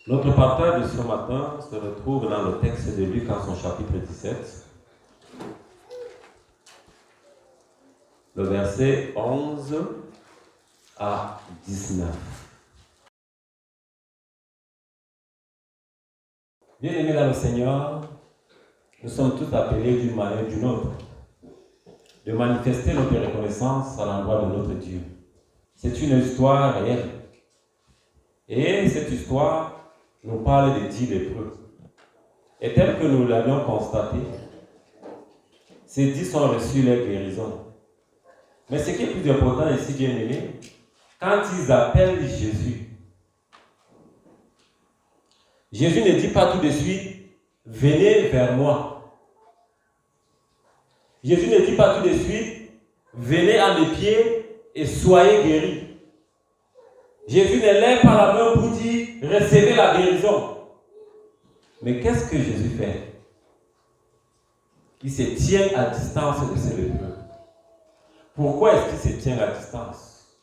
Notre partage de ce matin se retrouve dans le texte de Luc en son chapitre 17, le verset 11 à 19. Bien-aimés dans le Seigneur, nous sommes tous appelés d'une manière ou d'une autre de manifester notre reconnaissance à l'endroit de notre Dieu. C'est une histoire réelle. Et cette histoire nous parle des 10 lépreux. Et tel que nous l'avions constaté, ces 10 ont reçu leur guérison. Mais ce qui est plus important ici, bien aimé, quand ils appellent Jésus, Jésus ne dit pas tout de suite, venez vers moi. Jésus ne dit pas tout de suite, venez à mes pieds et soyez guéris. Jésus ne lève pas la main pour dire, recevez la guérison. Mais qu'est-ce que Jésus fait? Il se tient à distance de ces lépreux. Pourquoi est-ce qu'il se tient à distance?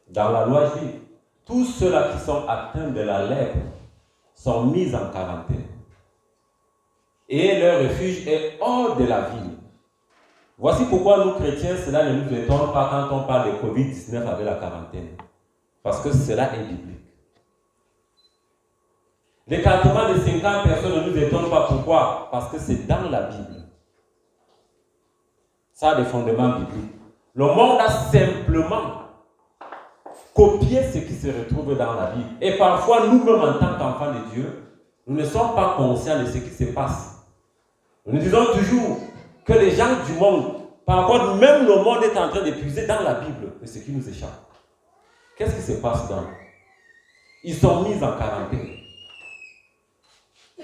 Dans la loi juive, tous ceux-là qui sont atteints de la lèpre sont mis en quarantaine. Et leur refuge est hors de la ville. Voici pourquoi nous chrétiens, cela ne nous étonne pas quand on parle de Covid-19 avec la quarantaine. Parce que cela est biblique. L'écartement de 50 personnes ne nous étonne pas. Pourquoi? Parce que c'est dans la Bible. Ça a des fondements bibliques. Le monde a simplement copié ce qui se retrouve dans la Bible. Et parfois, nous-mêmes, en tant qu'enfants de Dieu, nous ne sommes pas conscients de ce qui se passe. Nous disons toujours que les gens du monde, parfois même le monde est en train de puiser dans la Bible de ce qui nous échappe. Qu'est-ce qui se passe dans? Ils sont mis en quarantaine.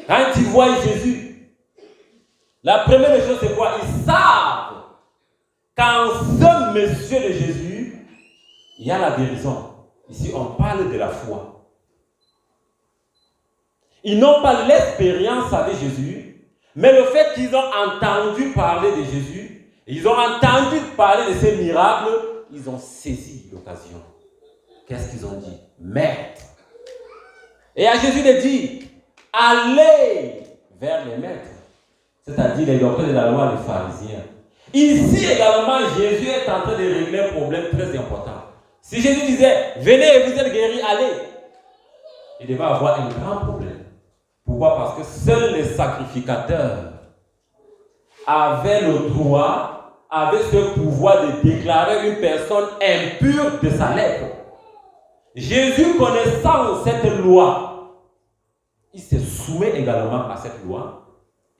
Quand ils voient Jésus, la première chose c'est quoi? Ils savent qu'en ce monsieur de Jésus, il y a la guérison. Ici, on parle de la foi. Ils n'ont pas l'expérience avec Jésus, mais le fait qu'ils ont entendu parler de Jésus, ils ont entendu parler de ces miracles, ils ont saisi l'occasion. Qu'est-ce qu'ils ont dit? Maître. Et à Jésus de dire, allez vers les maîtres, c'est-à-dire les docteurs de la loi, les pharisiens. Ici également, Jésus est en train de régler un problème très important. Si Jésus disait, venez et vous êtes guéris, allez, il devait avoir un grand problème. Pourquoi? Parce que seuls les sacrificateurs avaient le droit, avaient ce pouvoir de déclarer une personne impure de sa lèpre. Jésus, connaissant cette loi, il se soumet également à cette loi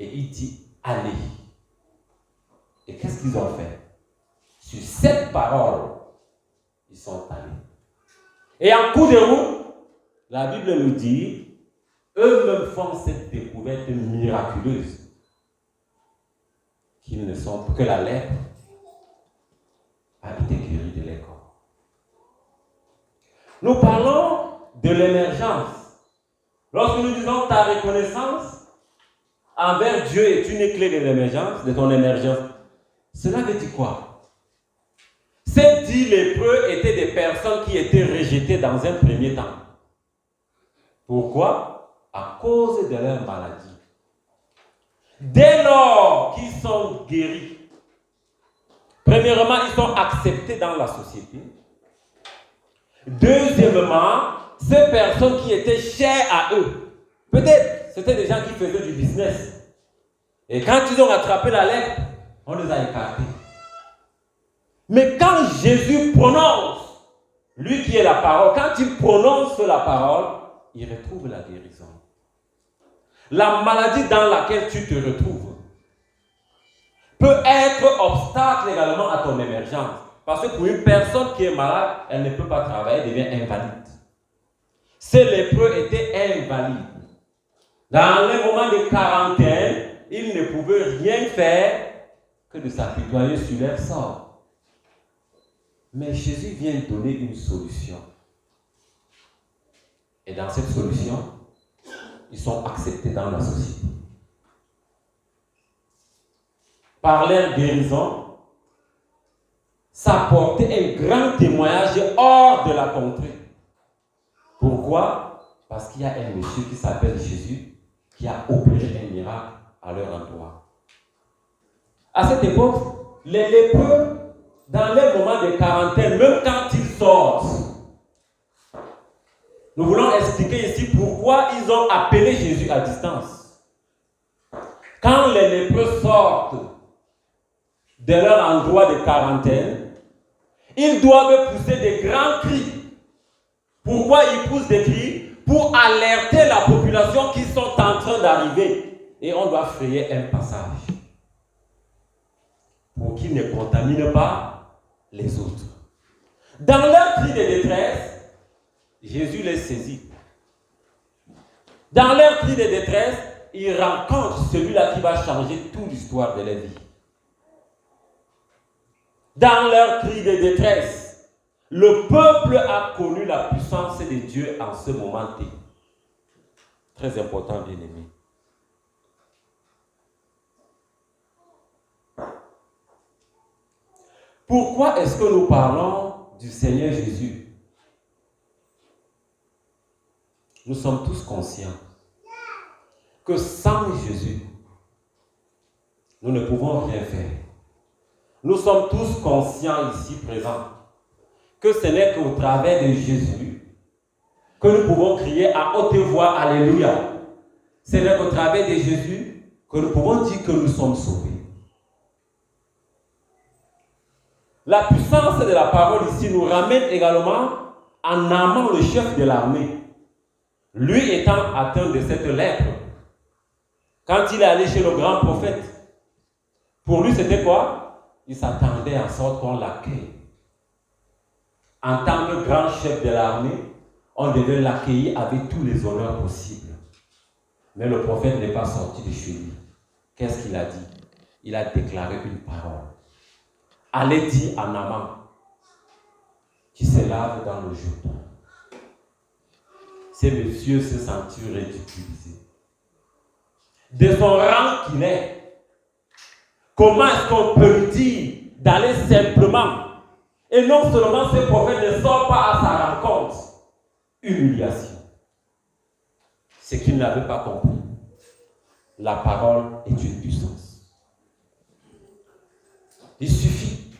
et il dit allez. Et qu'est-ce qu'ils ont fait? Sur cette parole, ils sont allés. Et en coup de route, la Bible nous dit, eux-mêmes font cette découverte miraculeuse qu'ils ne sont que la lèpre a été guérie de leur corps. Nous parlons de l'émergence. Lorsque nous disons ta reconnaissance envers Dieu est une clé de l'émergence, de ton émergence, cela veut dire quoi? Ces 10 lépreux étaient des personnes qui étaient rejetées dans un premier temps. Pourquoi? À cause de leur maladie. Dès lors qu'ils sont guéris, premièrement, ils sont acceptés dans la société. Deuxièmement, ces personnes qui étaient chères à eux, peut-être c'était des gens qui faisaient du business. Et quand ils ont rattrapé la lèpre, on les a écartés. Mais quand Jésus prononce, lui qui est la parole, quand il prononce la parole, il retrouve la guérison. La maladie dans laquelle tu te retrouves peut être obstacle également à ton émergence. Parce que pour une personne qui est malade, elle ne peut pas travailler, elle devient invalide. Ces lépreux étaient invalides. Dans les moments de quarantaine, ils ne pouvaient rien faire que de s'apitoyer sur leur sort. Mais Jésus vient donner une solution. Et dans cette solution, ils sont acceptés dans la société. Par leur guérison, ça portait un grand témoignage hors de la contrée. Pourquoi? Parce qu'il y a un monsieur qui s'appelle Jésus qui a opéré un miracle à leur endroit. À cette époque, les lépreux, dans les moments de quarantaine, même quand ils sortent, nous voulons expliquer ici pourquoi ils ont appelé Jésus à distance. Quand les lépreux sortent de leur endroit de quarantaine, ils doivent pousser des grands cris. Pourquoi ils poussent des cris? Pour alerter la population qui sont en train d'arriver. Et on doit frayer un passage. Pour qu'ils ne contaminent pas les autres. Dans leur cri de détresse, Jésus les saisit. Dans leur cri de détresse, ils rencontrent celui-là qui va changer toute l'histoire de leur vie. Dans leur cri de détresse, le peuple a connu la puissance de Dieu en ce moment. Très important, bien-aimé. Pourquoi est-ce que nous parlons du Seigneur Jésus? Nous sommes tous conscients que sans Jésus, nous ne pouvons rien faire. Nous sommes tous conscients ici présents que ce n'est qu'au travers de Jésus que nous pouvons crier à haute voix Alléluia. Ce n'est qu'au travers de Jésus que nous pouvons dire que nous sommes sauvés. La puissance de la parole ici nous ramène également à Naaman, le chef de l'armée. Lui étant atteint de cette lèpre, quand il est allé chez le grand prophète, pour lui c'était quoi? Il s'attendait en sorte qu'on l'accueille. En tant que grand chef de l'armée, on devait l'accueillir avec tous les honneurs possibles. Mais le prophète n'est pas sorti de chez lui. Qu'est-ce qu'il a dit? Il a déclaré une parole. Allez dire à Naaman qui se lave dans le Jourdain. Ces messieurs se sentirent ridiculisés. De son rang qu'il est, comment est-ce qu'on peut lui dire d'aller simplement? Et non seulement ce prophète ne sort pas à sa rencontre. Humiliation. Ce qu'il n'avait pas compris. La parole est une puissance. Il suffit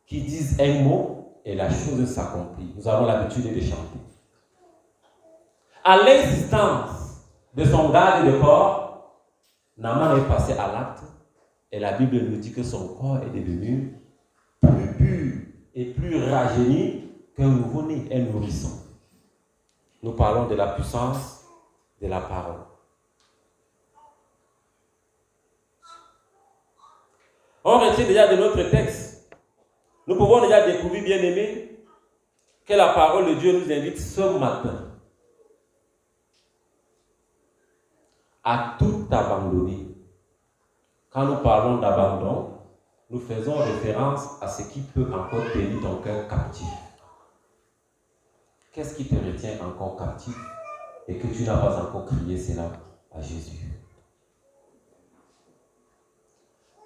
qu'ils disent un mot et la chose s'accomplit. Nous avons l'habitude de chanter. À l'insistance de son garde de corps, Naaman est passé à l'acte et la Bible nous dit que son corps est devenu plus pur et plus rajeuni qu'un nouveau-né, un nourrisson. Nous parlons de la puissance de la parole. On retient déjà de notre texte. Nous pouvons déjà découvrir, bien aimé, que la parole de Dieu nous invite ce matin à tout abandonner. Quand nous parlons d'abandon, nous faisons référence à ce qui peut encore tenir ton cœur captif. Qu'est-ce qui te retient encore captif et que tu n'as pas encore crié cela à Jésus?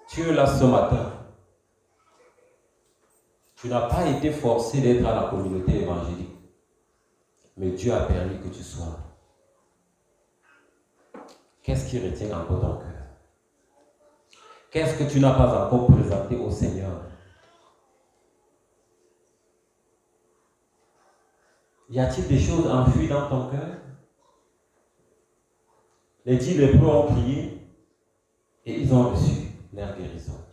Tu es là ce matin. Tu n'as pas été forcé d'être à la communauté évangélique, mais Dieu a permis que tu sois là. Qu'est-ce qui retient encore ton cœur? Qu'est-ce que tu n'as pas encore présenté au Seigneur? Y a-t-il des choses enfuies dans ton cœur? Les 10 lépreux ont prié et ils ont reçu leur guérison.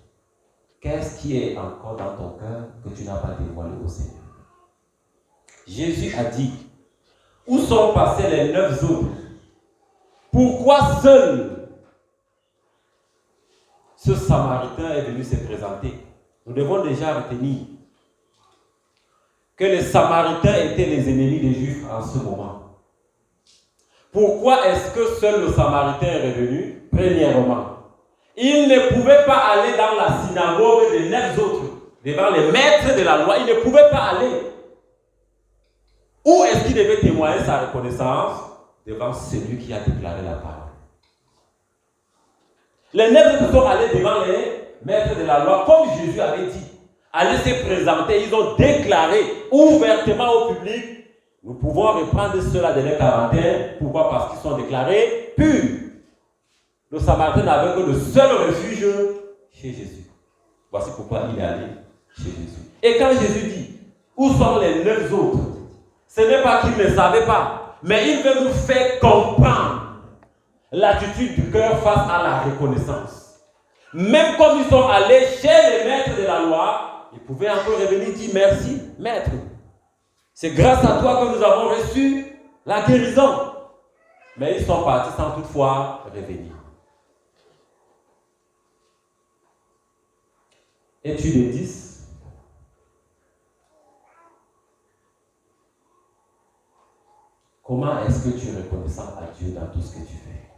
Qu'est-ce qui est encore dans ton cœur que tu n'as pas dévoilé au Seigneur? Jésus a dit, où sont passés les 9 autres? Pourquoi seul ce Samaritain est venu se présenter? Nous devons déjà retenir que les Samaritains étaient les ennemis des Juifs en ce moment. Pourquoi est-ce que seul le Samaritain est revenu? Premièrement, il ne pouvait pas aller dans la synagogue des 9 autres, devant les maîtres de la loi. Il ne pouvait pas aller. Où est-ce qu'il devait témoigner sa reconnaissance? Devant celui qui a déclaré la parole. Les 9 autres sont allés devant les maîtres de la loi, comme Jésus avait dit. Aller se présenter, ils ont déclaré ouvertement au public, Nous pouvons reprendre ceux-là de leur quarantaine. Pourquoi? Parce qu'ils sont déclarés purs. Le Samaritain n'avait que le seul refuge chez Jésus. Voici pourquoi il est allé chez Jésus. Et quand Jésus dit, où sont les 9 autres? Ce n'est pas qu'il ne savait pas, mais il veut nous faire comprendre l'attitude du cœur face à la reconnaissance. Même comme ils sont allés chez les maîtres de la loi, ils pouvaient encore revenir dire merci, maître. C'est grâce à toi que nous avons reçu la guérison. Mais ils sont partis sans toutefois revenir. Étude 10. Comment est-ce que tu es reconnaissant à Dieu dans tout ce que tu fais?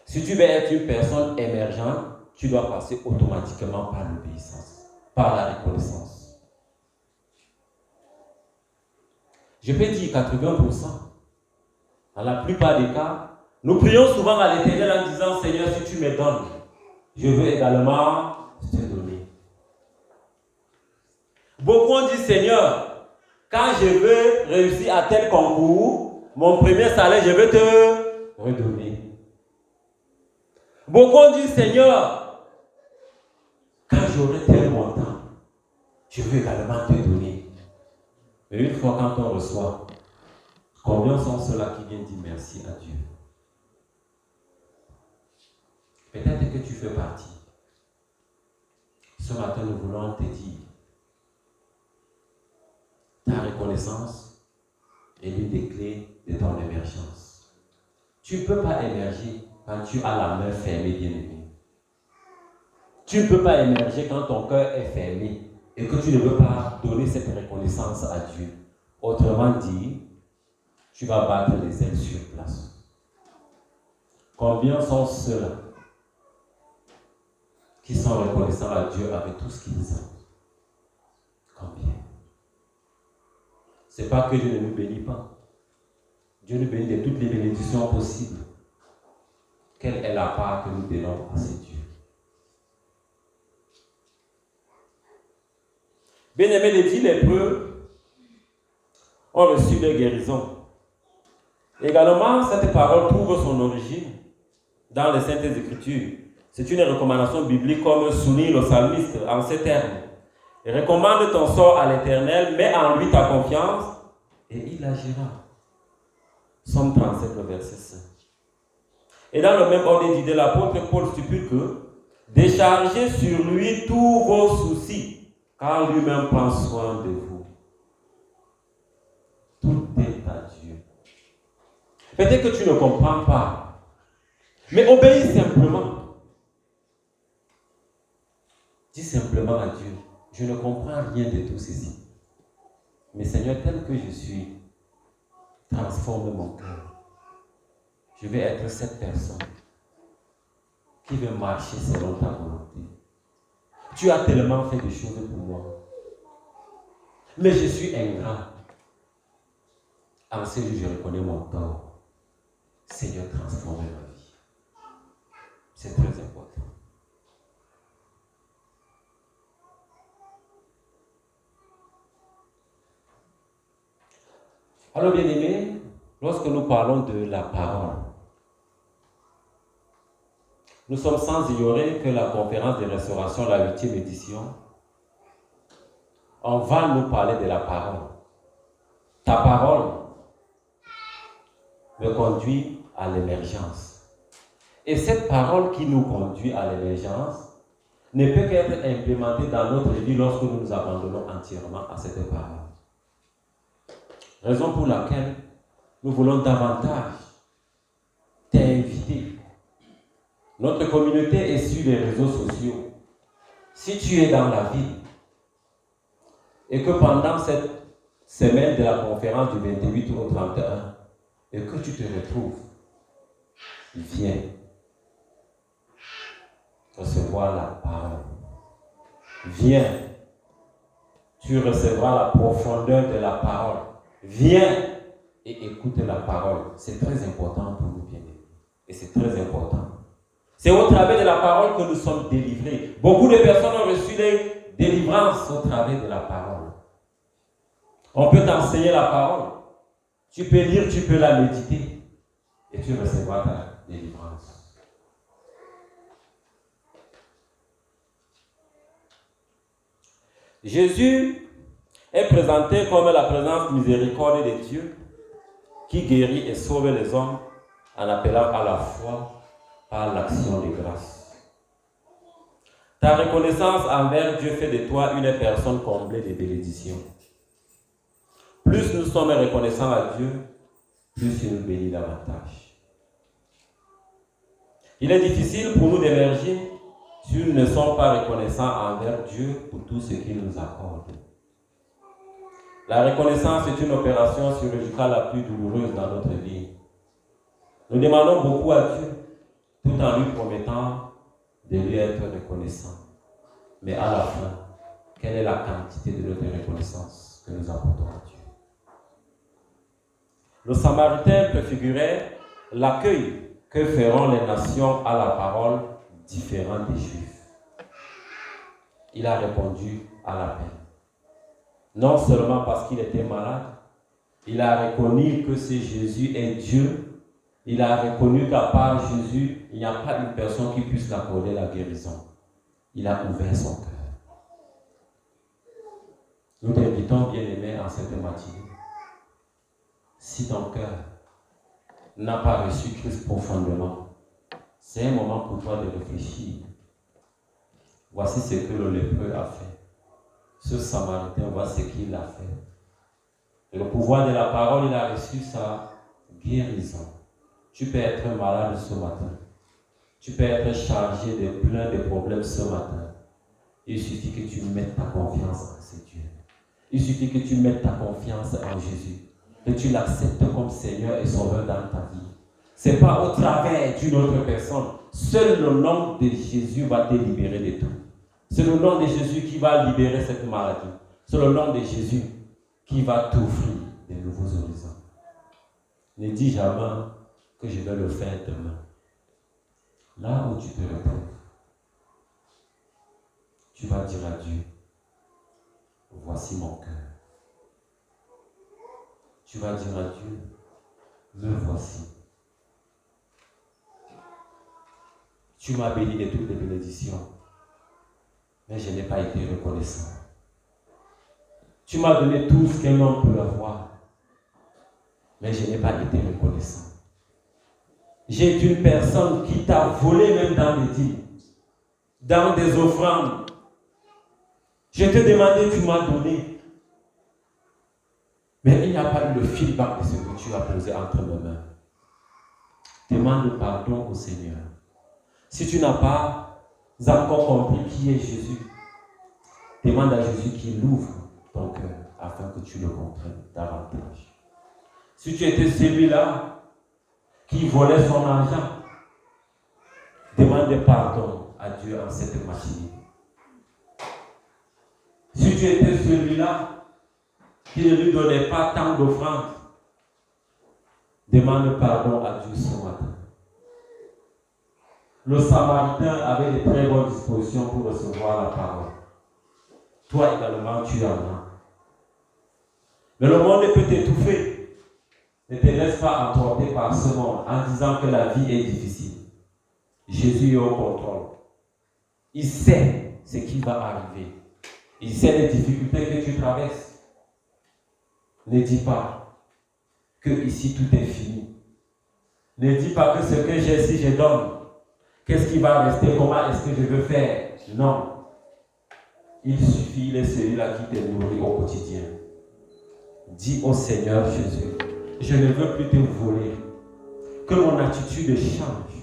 Si tu veux être une personne émergente, tu dois passer automatiquement par l'obéissance, par la reconnaissance. Je peux dire 80%. Dans la plupart des cas, nous prions souvent à l'Éternel en disant, Seigneur, si tu me donnes, je veux également te donner. Beaucoup ont dit, Seigneur, quand je veux réussir à tel concours, mon premier salaire, je veux te redonner. Beaucoup ont dit, Seigneur, quand j'aurai tel montant, je veux également te donner. Mais une fois quand on reçoit, combien sont ceux-là qui viennent dire merci à Dieu? Peut-être que tu fais partie. Ce matin, nous voulons te dire, ta reconnaissance est l'une des clés de ton émergence. Tu ne peux pas émerger quand tu as la main fermée, bien-aimé. Tu ne peux pas émerger quand ton cœur est fermé et que tu ne veux pas donner cette reconnaissance à Dieu. Autrement dit, tu vas battre les ailes sur place. Combien sont ceux-là qui sont reconnaissants à Dieu avec tout ce qu'ils ont? Combien? Ce n'est pas que Dieu ne nous bénit pas. Dieu nous bénit de toutes les bénédictions possibles. Quelle est la part que nous donnons à ces dieux? Bien-aimés, les 10 lépreux ont reçu leur guérison. Également, cette parole trouve son origine dans les Saintes Écritures. C'est une recommandation biblique comme souligne le psalmiste en ces termes. Recommande ton sort à l'Éternel, mets en lui ta confiance et il agira. Somme 37, verset 5. Et dans le même ordre d'idée, l'apôtre Paul stipule que déchargez sur lui tous vos soucis, car lui-même prend soin de vous. Tout est à Dieu. Peut-être que tu ne comprends pas, mais obéis simplement. Dis simplement à Dieu, je ne comprends rien de tout ceci. Mais Seigneur, tel que je suis, transforme mon cœur. Je vais être cette personne qui veut marcher selon ta volonté. Tu as tellement fait des choses pour moi. Mais je suis ingrat. En ce jour, je reconnais mon tort. Seigneur, transforme ma vie. C'est très important. Alors, bien-aimés, lorsque nous parlons de la parole, nous sommes sans ignorer que la conférence de restauration, la 8e édition, on va nous parler de la parole. Ta parole me conduit à l'émergence. Et cette parole qui nous conduit à l'émergence ne peut qu'être implémentée dans notre vie lorsque nous nous abandonnons entièrement à cette parole. Raison pour laquelle nous voulons davantage t'inviter. Notre communauté est sur les réseaux sociaux. Si tu es dans la ville et que pendant cette semaine de la conférence du 28 au 31 et que tu te retrouves, viens recevoir la parole. Viens, tu recevras la profondeur de la parole. Viens et écoute la parole. C'est très important pour nous, bien-aimés. Et c'est très important. C'est au travers de la parole que nous sommes délivrés. Beaucoup de personnes ont reçu les délivrances au travers de la parole. On peut t'enseigner la parole. Tu peux lire, tu peux la méditer. Et tu recevras ta délivrance. Jésus est présenté comme la présence miséricorde de Dieu qui guérit et sauve les hommes en appelant à la foi par l'action de grâce. Ta reconnaissance envers Dieu fait de toi une personne comblée de bénédictions. Plus nous sommes reconnaissants à Dieu, plus il nous bénit davantage. Il est difficile pour nous d'émerger si nous ne sommes pas reconnaissants envers Dieu pour tout ce qu'il nous accorde. La reconnaissance est une opération chirurgicale la plus douloureuse dans notre vie. Nous demandons beaucoup à Dieu, tout en lui promettant de lui être reconnaissant. Mais à la fin, quelle est la quantité de notre reconnaissance que nous apportons à Dieu? Le Samaritain préfigurait l'accueil que feront les nations à la parole différente des Juifs. Il a répondu à l'appel. Non seulement parce qu'il était malade, il a reconnu que ce Jésus est Dieu. Il a reconnu qu'à part Jésus, il n'y a pas une personne qui puisse l'accorder la guérison. Il a ouvert son cœur. Nous t'invitons, bien-aimés, en cette matinée. Si ton cœur n'a pas reçu Christ profondément, c'est un moment pour toi de réfléchir. Voici ce que le lépreux a fait. Ce Samaritain, voici ce qu'il a fait. Et le pouvoir de la parole, il a reçu sa guérison. Tu peux être malade ce matin. Tu peux être chargé de plein de problèmes ce matin. Il suffit que tu mettes ta confiance en ce Dieu. Il suffit que tu mettes ta confiance en Jésus. Que tu l'acceptes comme Seigneur et Sauveur dans ta vie. Ce n'est pas au travers d'une autre personne. Seul le nom de Jésus va te libérer de tout. C'est le nom de Jésus qui va libérer cette maladie. C'est le nom de Jésus qui va t'offrir de nouveaux horizons. Ne dis jamais que je vais le faire demain. Là où tu te retrouves, tu vas dire à Dieu, voici mon cœur. Tu vas dire à Dieu, me voici. Tu m'as béni de toutes les bénédictions, mais je n'ai pas été reconnaissant. Tu m'as donné tout ce qu'un homme peut avoir, mais je n'ai pas été reconnaissant. J'ai été une personne qui t'a volé même dans des dîmes, dans des offrandes. Je t'ai demandé, tu m'as donné. Mais il n'y a pas eu le feedback de ce que tu as posé entre mes mains. Demande pardon au Seigneur. Si tu n'as pas encore compris qui est Jésus, demande à Jésus qu'il ouvre ton cœur afin que tu le comprennes davantage. Si tu étais celui-là qui volait son argent, demande pardon à Dieu en cette matinée. Si tu étais celui-là qui ne lui donnait pas tant d'offrandes, demande pardon à Dieu ce matin. Le Samaritain avait de très bonnes dispositions pour recevoir la parole. Toi également, tu en as. Mais le monde peut t'étouffer. Ne te laisse pas emporter par ce monde en disant que la vie est difficile. Jésus est au contrôle. Il sait ce qui va arriver. Il sait les difficultés que tu traverses. Ne dis pas que ici tout est fini. Ne dis pas que ce que j'ai, si je donne, qu'est-ce qui va rester? Comment est-ce que je veux faire? Non. Il suffit, il est celui-là qui te nourrit au quotidien. Dis au Seigneur Jésus, je ne veux plus te voler. Que mon attitude change.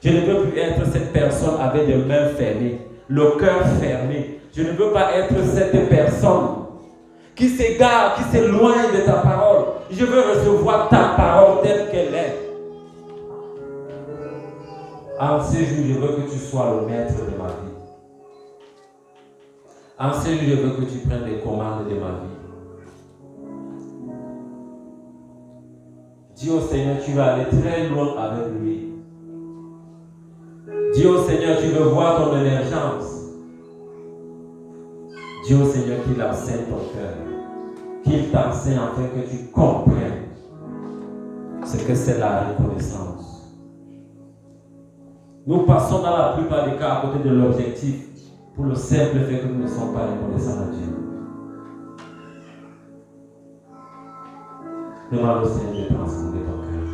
Je ne veux plus être cette personne avec les mains fermées, le cœur fermé. Je ne veux pas être cette personne qui s'égare, qui s'éloigne de ta parole. Je veux recevoir ta parole telle qu'elle est. En ces jours, je veux que tu sois le maître de ma vie. En ces jours, je veux que tu prennes les commandes de ma vie. Dis au Seigneur, tu vas aller très loin avec lui. Dis au Seigneur, tu veux voir ton émergence. Dis au Seigneur qu'il enseigne ton cœur. qu'il t'enseigne afin que tu comprennes ce que c'est la reconnaissance. Nous passons dans la plupart des cas à côté de l'objectif pour le simple fait que nous ne sommes pas reconnaissants à Dieu. Demande au Seigneur de transformer ton cœur.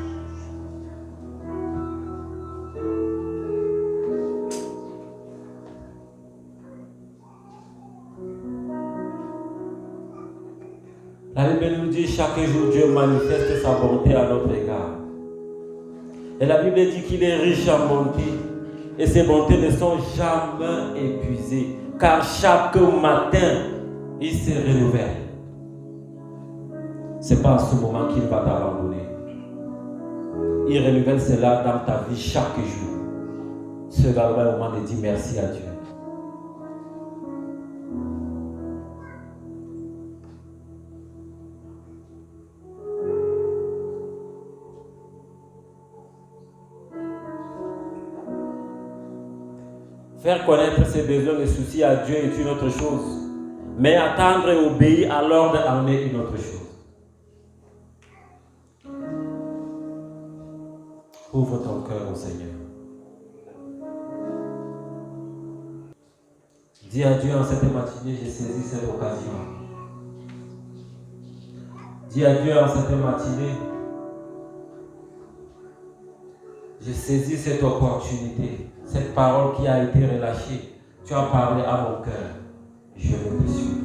La Bible nous dit chaque jour Dieu manifeste sa bonté à notre égard. Et la Bible dit qu'il est riche en bonté. Et ses bontés ne sont jamais épuisées. Car chaque matin, il se renouvelle. Ce n'est pas à ce moment qu'il va t'abandonner. Il renouvelle cela dans ta vie chaque jour. C'est le moment de dire merci à Dieu. Faire connaître ses besoins et soucis à Dieu est une autre chose. Mais attendre et obéir à l'ordre en est une autre chose. Ouvre ton cœur au Seigneur. Dis à Dieu en cette matinée, j'ai saisi cette occasion. Dis à Dieu en cette matinée, j'ai saisi cette opportunité, cette parole qui a été relâchée. Tu as parlé à mon cœur. Je veux te suivre.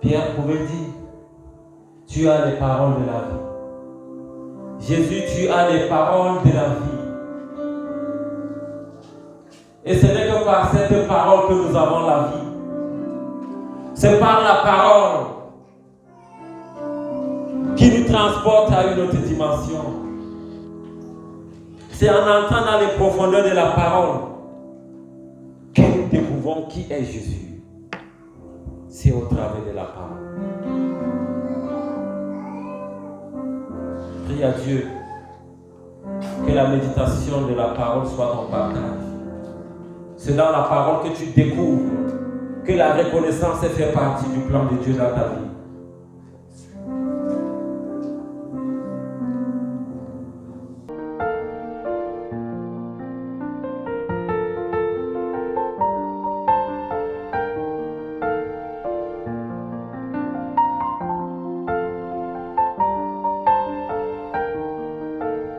Pierre pouvait dire, tu as les paroles de la vie. Jésus, tu as les paroles de la vie. Et ce n'est que par cette parole que nous avons la vie. C'est par la parole qui nous transporte à une autre dimension. C'est en entrant dans les profondeurs de la parole que nous découvrons qui est Jésus. C'est au travers de la parole. Prie à Dieu que la méditation de la parole soit ton partage. C'est dans la parole que tu découvres que la reconnaissance fait partie du plan de Dieu dans ta vie.